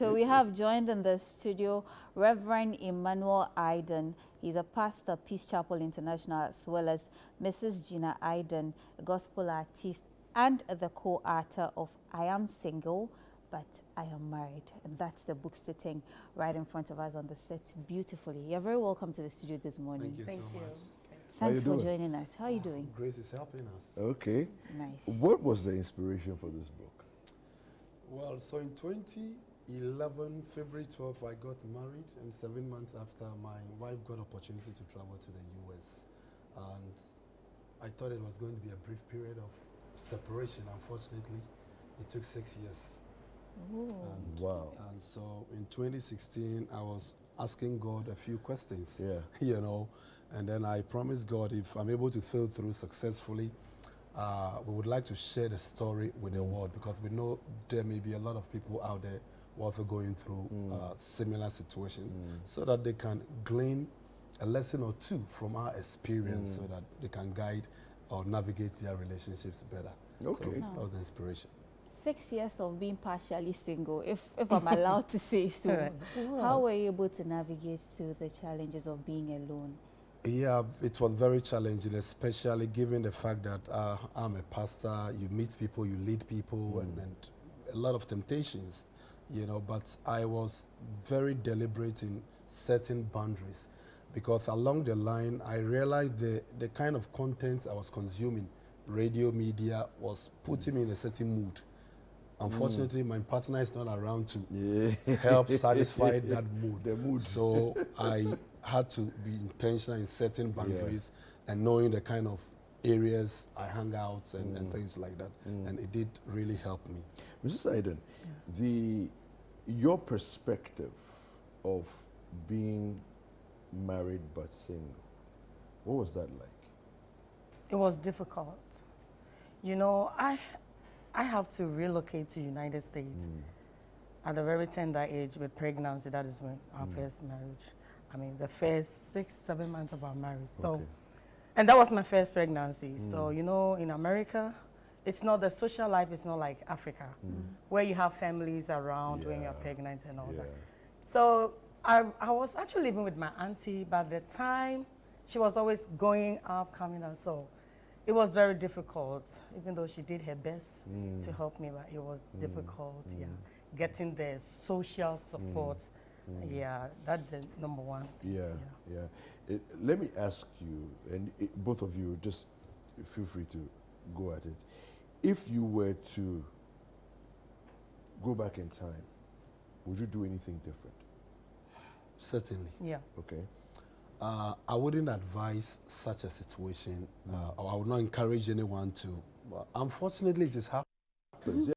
So we have joined in the studio Reverend Emmanuel Aiden. He's a pastor, Peace Chapel International, as well as Mrs. Gina Aiden, a gospel artist and the co-author of I Am Single, But I Am Married. And that's the book sitting right in front of us on the set beautifully. You're very welcome to the studio this morning. Thank you so much. Thanks for joining us. How are you doing? Grace is helping us. Okay. Nice. What was the inspiration for this book? Well, so in 2011, February 12th, I got married, and 7 months after, my wife got opportunity to travel to the US. And I thought it was going to be a brief period of separation. Unfortunately, it took 6 years. And, wow. And so in 2016, I was asking God a few questions, Yeah. you know, and then I promised God if I'm able to sail through successfully, we would like to share the story with the world, because we know there may be a lot of people out there who are also going through similar situations, so that they can glean a lesson or two from our experience, so that they can guide or navigate their relationships better. Okay. So that was the inspiration. 6 years of being partially single, if I'm allowed to say so. How were you able to navigate through the challenges of being alone? Yeah, it was very challenging, especially given the fact that I'm a pastor. You meet people, you lead people, and a lot of temptations, you know. But I was very deliberate in setting boundaries, because along the line, I realized the kind of content I was consuming, radio media, was putting me in a certain mood. Unfortunately, my partner is not around to help satisfy that mood. The mood. So I had to be intentional in setting boundaries and knowing the kind of areas I hang out and things like that. And it did really help me. Mrs. Aiden, your perspective of being married but single, what was that like? It was difficult. You know, I have to relocate to United States at a very tender age with pregnancy. That is when our first marriage. I mean, the first 6-7 months of our marriage. So, and that was my first pregnancy. So, you know, in America, it's not, the social life is not like Africa, where you have families around when you're pregnant and all that. So I was actually living with my auntie, but at the time, she was always going up, coming up. So it was very difficult, even though she did her best to help me, but it was difficult, getting the social support. Yeah, that's the number one. Let me ask you, and both of you, just feel free to go at it. If you were to go back in time, would you do anything different? Certainly. Yeah. Okay. I wouldn't advise such a situation, or I would not encourage anyone to. Unfortunately, it is happening.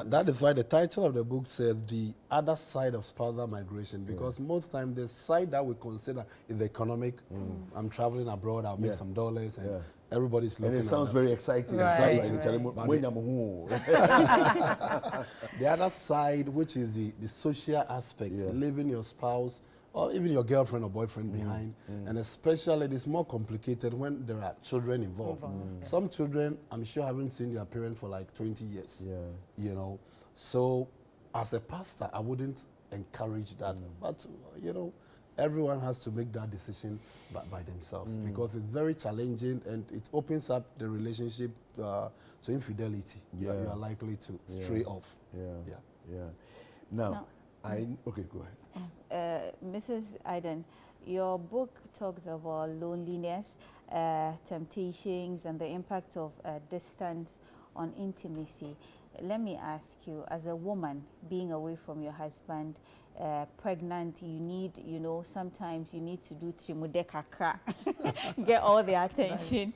That is why the title of the book said The Other Side of Spousal Migration, because most times the side that we consider is the economic. I'm traveling abroad, I'll make some dollars, and everybody's looking at And it sounds very exciting. The other side, which is the social aspect, leaving your spouse or even your girlfriend or boyfriend behind, and especially it is more complicated when there are children involved. Some children, I'm sure, haven't seen their parent for like 20 years. You know, so as a pastor, I wouldn't encourage that. But you know, everyone has to make that decision by themselves, because it's very challenging and it opens up the relationship to infidelity. You are likely to stray off. Now, okay, go ahead. Mrs. Aiden, your book talks about loneliness, temptations, and the impact of distance on intimacy. Let me ask you, as a woman, being away from your husband, pregnant, you need, you know, sometimes you need to do timudekakra, get all the attention,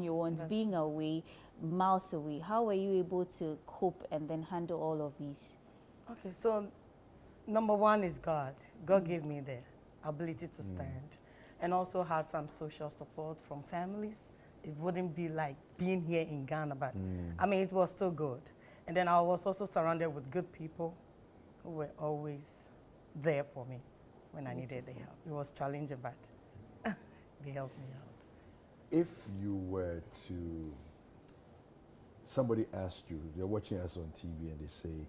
you want, being away, miles away. How were you able to cope and then handle all of these? Okay, so number one is God. God gave me the ability to stand, and also had some social support from families. It wouldn't be like being here in Ghana, but I mean, it was still good. And then I was also surrounded with good people who were always there for me when I needed the help. It was challenging, but they helped me out. If you were to, somebody asked you, they're watching us on TV and they say,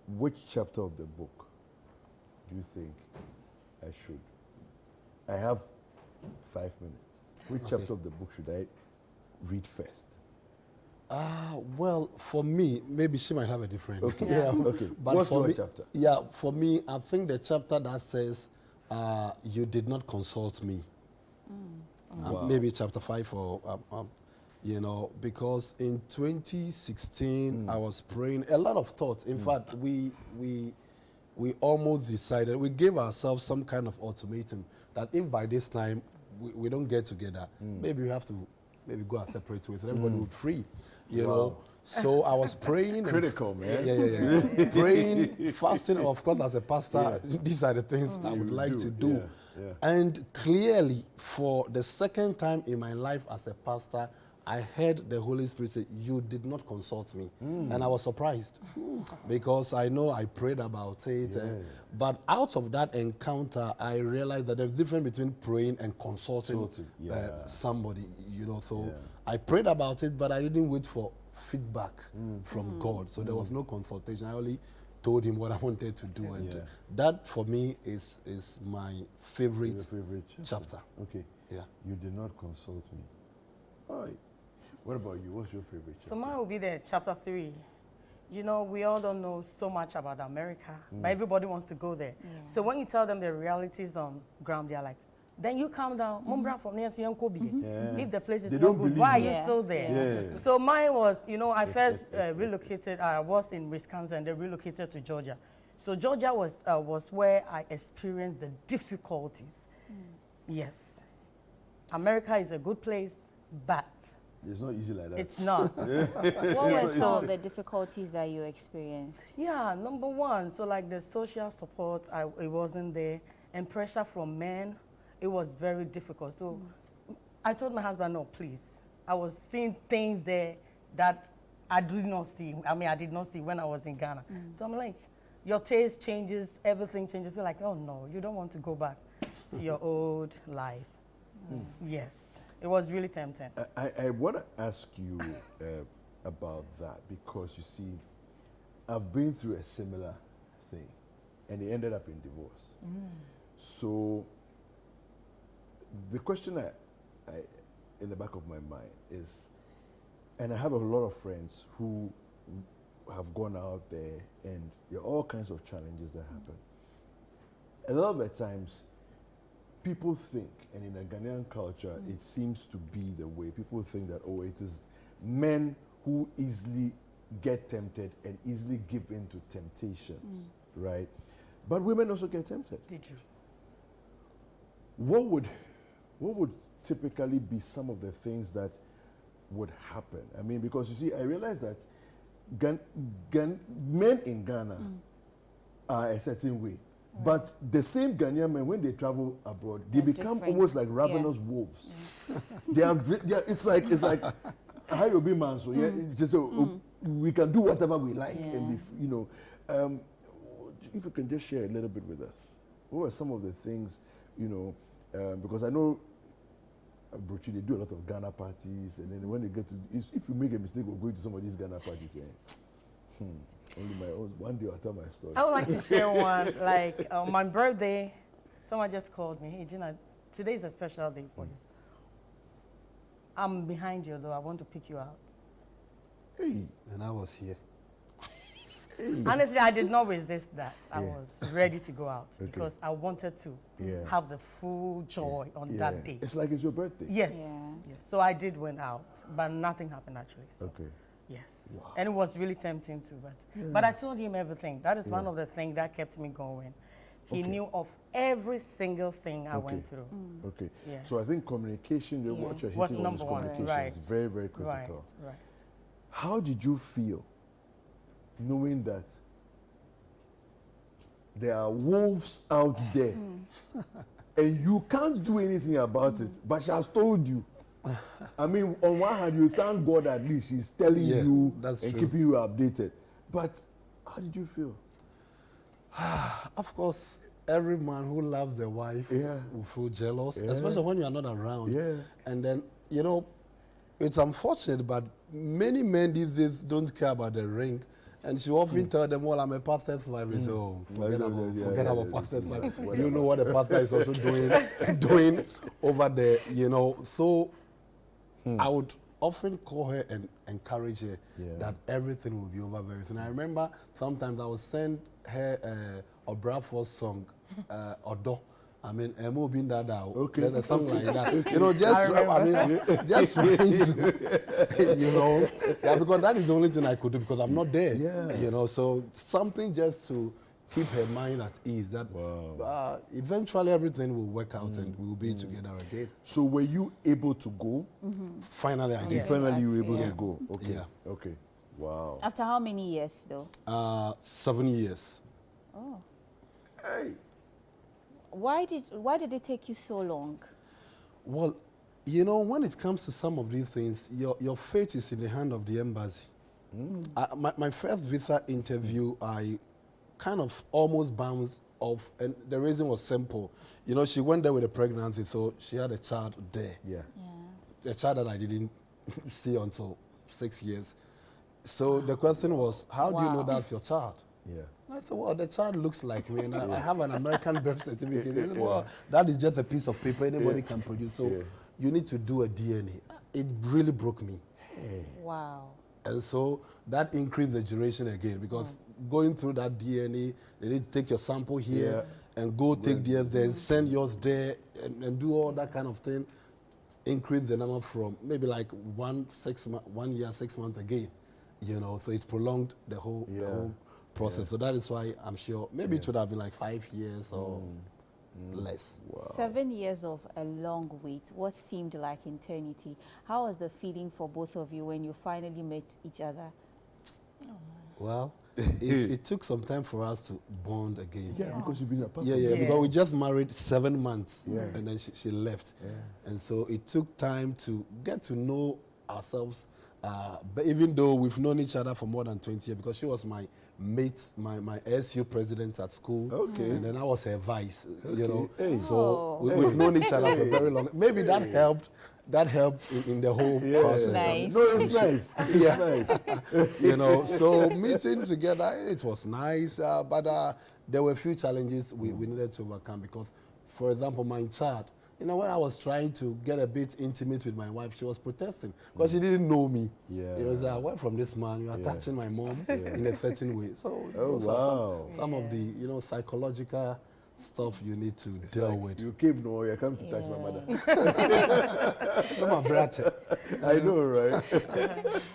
which chapter of the book do you think I should? I have 5 minutes. Which chapter of the book should I read first? Well, for me, maybe she might have a different. Okay. Yeah. Okay. But What's for your me, chapter? Yeah, for me, I think the chapter that says, "You did not consult me." Wow. Maybe chapter 5 or you know, because in 2016 I was praying a lot of thoughts. In fact, we almost decided, we gave ourselves some kind of ultimatum that if by this time we don't get together, maybe we have to go our separate ways. Everybody would be free, you know. So I was praying. Critical, man. Yeah. Praying, fasting. Of course, as a pastor, these are the things I would like to do. Yeah. And clearly, for the second time in my life as a pastor, I heard the Holy Spirit say, "You did not consult me." And I was surprised because I know I prayed about it. But out of that encounter, I realized that there's a difference between praying and consulting somebody, you know. So I prayed about it, but I didn't wait for feedback from God. So there was no consultation. I only told him what I wanted to do. And that, for me, is my favorite chapter. Okay. Yeah. You did not consult me. All right. What about you? What's your favorite chapter? So mine will be the chapter 3. You know, we all don't know so much about America, but everybody wants to go there. So when you tell them the realities on ground, they're like, then you calm down. If the place is They not don't good, believe why are you. you still there? Yeah. So mine was, you know, I first relocated, I was in Wisconsin, then relocated to Georgia. So Georgia was where I experienced the difficulties. Yes. America is a good place, but It's not easy like that. it's not. What were some of the difficulties that you experienced? Yeah, number one, so like the social support, it wasn't there, and pressure from men, it was very difficult. So I told my husband, no, please. I was seeing things there that I did not see. I did not see when I was in Ghana. So I'm like, your taste changes, everything changes. You're like, oh no, you don't want to go back to your old life. Yes, it was really tempting. I want to ask you about that because you see, I've been through a similar thing and it ended up in divorce. So the question I in the back of my mind is, and I have a lot of friends who have gone out there and there are all kinds of challenges that happen. A lot of the times, people think, and in the Ghanaian culture, it seems to be the way people think that, oh, it is men who easily get tempted and easily give in to temptations, right? But women also get tempted. Did you? What would typically be some of the things that would happen? I mean, because you see, I realize that men in Ghana are a certain way. But the same Ghanaian men, when they travel abroad, they That's become different. almost like ravenous wolves. They are, it's like, how you be man? So just we can do whatever we like, and you know, if you can just share a little bit with us, what are some of the things, you know, because I know Brochi, they do a lot of Ghana parties, and then when they get to, if you make a mistake of going to some of these Ghana parties, only my own. One day I'll tell my story. I would like to share one. Like on my birthday, someone just called me. Hey, Gina, today is a special day for you. I'm behind you, though. I want to pick you out. Hey, And I was here. Honestly, I did not resist that. I was ready to go out because I wanted to have the full joy on that day. It's like it's your birthday. Yes. Yeah. Yes. So I did went out, but nothing happened actually. So. Okay. Yes. Wow. And it was really tempting too, but I told him everything. That is one of the things that kept me going. He knew of every single thing I went through. Okay. Yeah. So I think communication, what you're Was hitting on is number one. communication. Right. It's very, very critical. Right. How did you feel knowing that there are wolves out there and you can't do anything about it, but she has told you? I mean, on one hand, you thank God at least she's telling you and keeping you updated. But how did you feel? Of course, every man who loves their wife will feel jealous, especially when you are not around. Yeah. And then, you know, it's unfortunate, but many men these days don't care about the ring And she often tell them, well, I'm a pastor's wife. They say, oh, forget about pastor's wife. You know what the pastor is also doing over there, you know. So I would often call her and encourage her that everything will be over very soon. I remember sometimes I would send her a Bradford song, Odo. I mean, Emo being that there's a song like that. You know, just trying to, you know, because that is the only thing I could do because I'm not there. Yeah. You know, so something just to keep her mind at ease that eventually everything will work out and we will be together again. So were you able to go? Finally, I did. Finally, you were able to go. Okay. Yeah. Okay. Wow. After how many years, though? 7 years. Oh. Hey. Why did it take you so long? Well, you know, when it comes to some of these things, your fate is in the hand of the embassy. My first visa interview, I kind of almost bounced off, and the reason was simple. You know, she went there with a pregnancy, so she had a child there. Yeah. A child that I didn't see until 6 years. So the question was, how do you know that's your child? Yeah. And I said, well, the child looks like me, and I have an American birth certificate. They said, well, that is just a piece of paper anybody can produce. So you need to do a DNA. It really broke me. Wow. And so that increased the duration again because going through that DNA, they need to take your sample here and go take theirs there, send yours there, and do all that kind of thing. Increase the number from maybe like 1 year, 6 months again. You know, so it's prolonged the whole process. So that is why I'm sure maybe it should have been like 5 years or less. Wow. 7 years of a long wait, what seemed like eternity. How was the feeling for both of you when you finally met each other? Well, it took some time for us to bond again. Yeah, because you've been a pastor. Yeah, because we just married 7 months and then she left. And so it took time to get to know ourselves. But even though we've known each other for more than 20 years, because she was my mate, my SU president at school. Okay. And then I was her vice, you know. Hey. So we've known each other for very long. Maybe that helped. That helped in the whole process. Nice. No, it's nice. It's nice. You know, so meeting together, it was nice, but there were a few challenges we needed to overcome because, for example, my child, you know, when I was trying to get a bit intimate with my wife, she was protesting because she didn't know me. Yeah. It was like, where from this man? You are touching my mom in a certain way. So those are some of the, you know, psychological stuff you need to deal with. You came no, you come to touch my mother. I'm a brother. I know, right?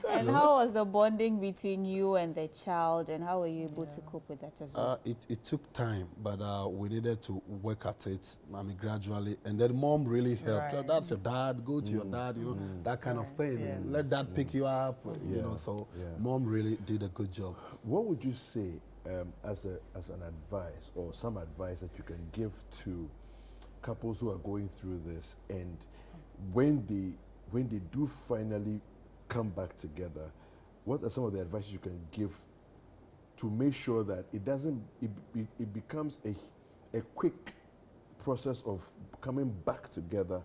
And how was the bonding between you and the child, and how were you able to cope with that as well? It took time, but we needed to work at it, I mean, gradually. And then mom really helped. Right. That's your dad, go to your dad, you know, that kind of thing. Yeah. Let dad pick you up, you know, so mom really did a good job. What would you say as an advice or some advice that you can give to couples who are going through this, and when they do finally come back together, what are some of the advices you can give to make sure that it becomes a quick process of coming back together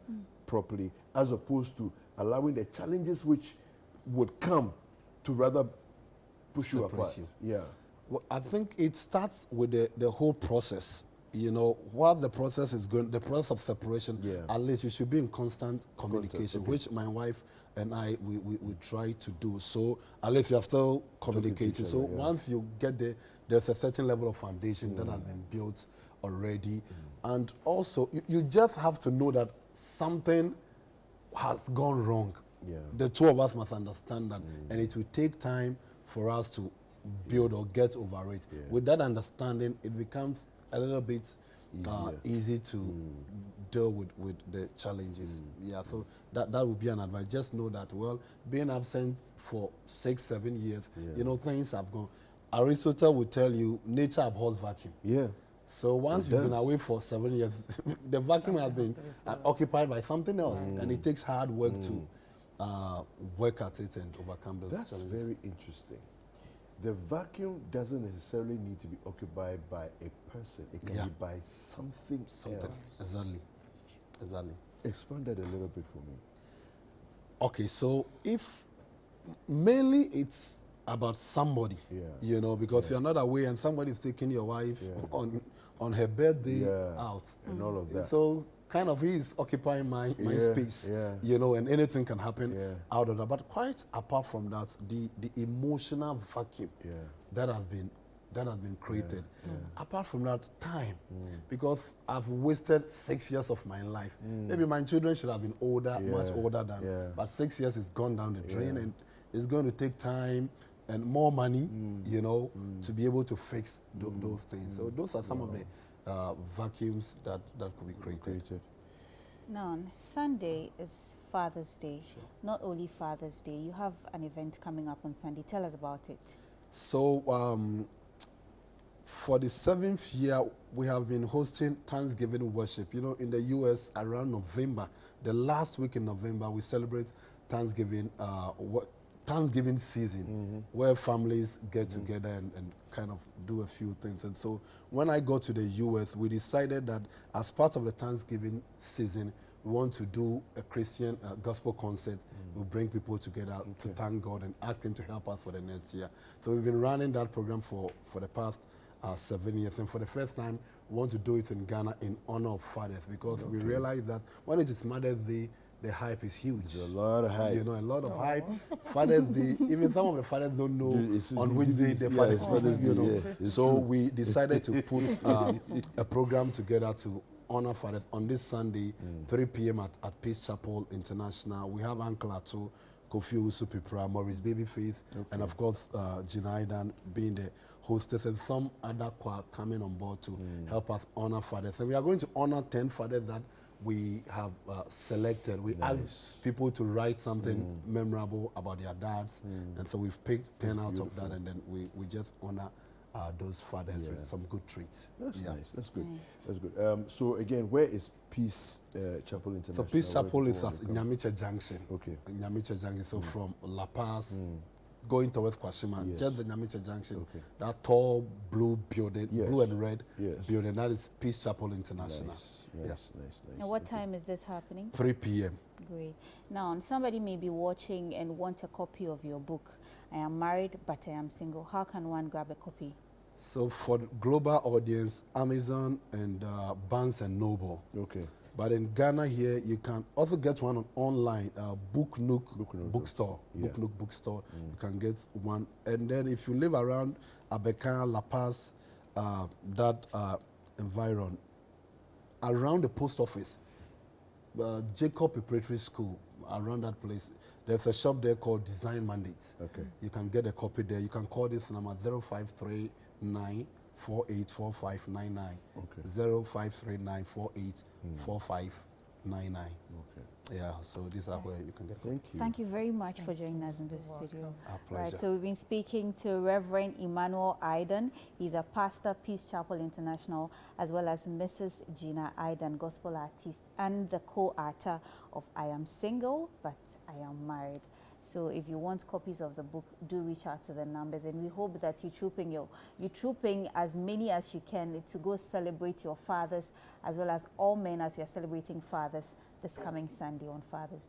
properly, as opposed to allowing the challenges which would come to rather push you Separate apart? you. Yeah. Well, I think it starts with the whole process. You know, while the process is going, the process of separation, at least you should be in constant communication, which my wife and I, we try to do. So at least you are still communicating. So once you get there, there's a certain level of foundation that has been built already. And also, you just have to know that something has gone wrong. Yeah. The two of us must understand that. And it will take time for us to build or get over it. With that understanding, it becomes a little bit easy to deal with the challenges. Yeah, so that would be an advice. Just know that, well, being absent for 6, 7 years, you know, things have gone. Aristotle would tell you, nature abhors vacuum. Yeah. So once you've been away for 7 years, the vacuum has been occupied by something else, and it takes hard work to work at it and overcome those challenges. That's very interesting. The vacuum doesn't necessarily need to be occupied by a person. It can be by something else. Exactly. Expand that a little bit for me. Okay, so if mainly it's about somebody, Yeah. you know, because you're not away and somebody's taking your wife on her birthday out. And all of that. So kind of he's occupying my space, you know, and anything can happen out of that. But quite apart from that, the emotional vacuum that has been created. Apart from that, time, because I've wasted 6 years of my life. Maybe my children should have been older, much older than, but 6 years is gone down the drain, and it's going to take time and more money, you know, to be able to fix those things. So those are some of the vacuums that could be created. Now, on Sunday is Father's Day. Not only Father's Day, you have an event coming up on Sunday. Tell us about it. So for the 7th year, we have been hosting Thanksgiving worship. You know, in the U.S. around November, the last week in November, we celebrate Thanksgiving Thanksgiving season, where families get together and kind of do a few things. And so when I got to the U.S., we decided that as part of the Thanksgiving season, we want to do a Christian gospel concert. We'll bring people together to thank God and ask Him to help us for the next year. So we've been running that program for the past 7 years. And for the first time, we want to do it in Ghana in honor of fathers, because we realize that when it is Mother's Day, the hype is huge. There's a lot of hype. You know, a lot of hype. Father's Day, even some of the fathers don't know on which day the Father's Day, you know. So we decided to put a program together to honor fathers on this Sunday, 3 p.m. at Peace Chapel International. We have Uncle Ato, Kofi Usupipra, Maurice Babyface, and of course, Jinaidan being the hostess, and some other choir coming on board to help us honor fathers. And we are going to honor 10 fathers that we have selected. We asked people to write something memorable about their dads, and so we've picked 10 out of that, and then we just honor those fathers with some good treats. That's nice. That's good. Nice. That's good. So again, where is Peace Chapel International? So Peace Chapel is at Nyamiche Junction. Okay. Nyamiche Junction. So from La Paz, going towards Kwashima, just the Nyamiche Junction. Okay. That tall blue building, blue and red building, that is Peace Chapel International. Nice. Now, what time is this happening? 3 p.m. Great. Now, somebody may be watching and want a copy of your book. I am married, but I am single. How can one grab a copy? So for the global audience, Amazon and Barnes and Noble. Okay. But in Ghana here, you can also get one online, Book Nook Bookstore. Yeah. Book Nook Bookstore. You can get one. And then if you live around Abekan, La Paz, that environ, around the post office, Jacob Preparatory School, around that place, there's a shop there called Design Mandates. Okay. You can get a copy there. You can call this number 0539 484599. Okay. 0539484599. Okay. Yeah, so these are where you can get. Thank you. Thank you very much for joining us in this studio. Our pleasure. Right, so we've been speaking to Reverend Emmanuel Aidan. He's a pastor, Peace Chapel International, as well as Mrs. Gina Aidan, gospel artist, and the co-author of I Am Single, but I Am Married. So if you want copies of the book, do reach out to the numbers, and we hope that you're trooping as many as you can to go celebrate your fathers, as well as all men as we are celebrating fathers this coming Sunday on Father's Day.